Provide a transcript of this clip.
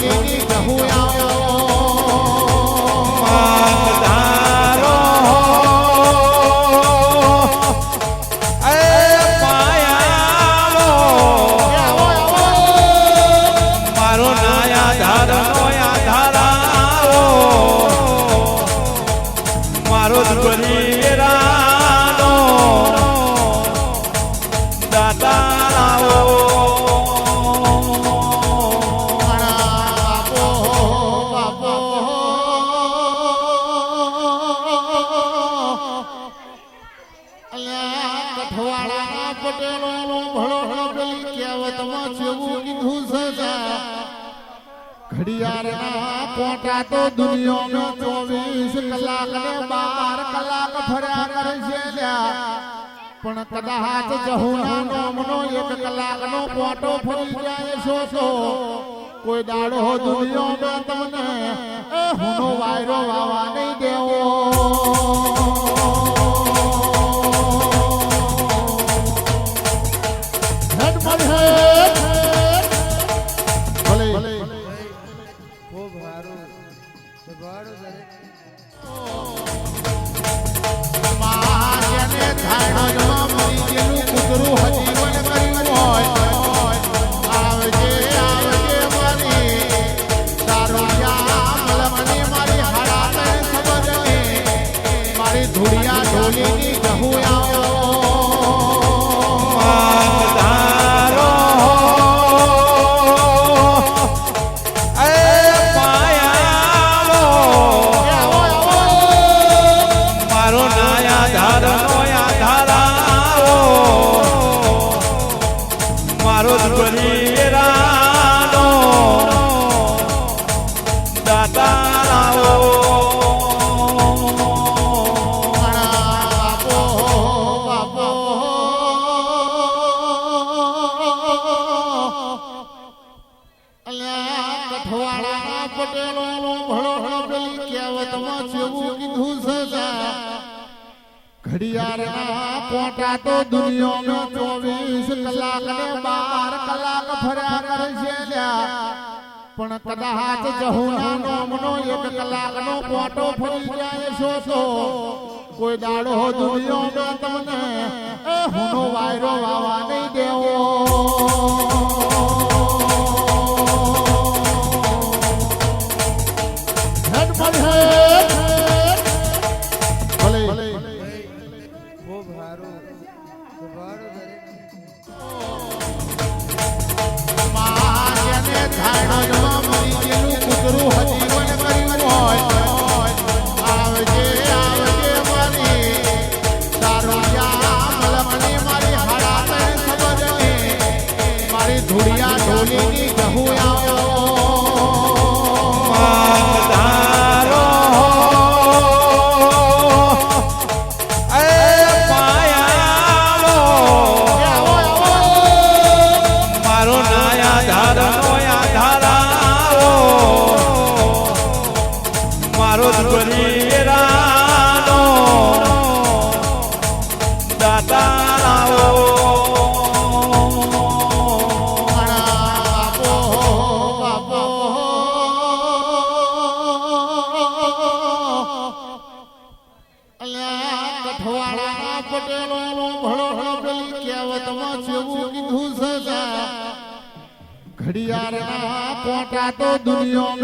ઢોલીની કહું આવ્યો ઘડિયાળના કોટા તો દુનિયામાં 24 કલાક ને 12 કલાક ફર્યા કરે છે પણ કદાચ જહુના નામનો 1 કલાકનો કોટો ફરી જાય છો કોઈ દાડો દુનિયામાં તમને હુનો વાયરો વાવા નહીં દેવો હેડ મળી હેડ ભલે ખૂબ સારું સભાડો દરેક માયાને થાળમાં મરી ગયેલું કૂતરું હજીવન કર્યું હોય આવજે આવજે મારી દારૂયા મલમની મારી હાડાને ખબર મારી ધૂળિયા ઢોલીની કહું આવ્યો ઘડિયાળના કોટા તો દુનિયામાં 24 કલાક ને 12 કલાક ફર્યા કરે છે પણ કદાચ જહુના નામનો 1 કલાકનો કોટો ફરી જાય છો કોઈ દાડો દુનિયામાં તમને હુનો વાયરો વાવા નહીં દેવો હેડ પર હેડ ભલે ખૂબ સારું સભાડો દરેક માયાને થાળમાં મરી ગયેલું કૂતરું હજીવન કર્યું હોય આવજે આવજે મારી દારૂયા મલમની મારી હાડાને ખબર મારી ધૂળિયા ઢોલીની કહું આવ્યો ઘડિયાળના કોટા તો દુનિયામાં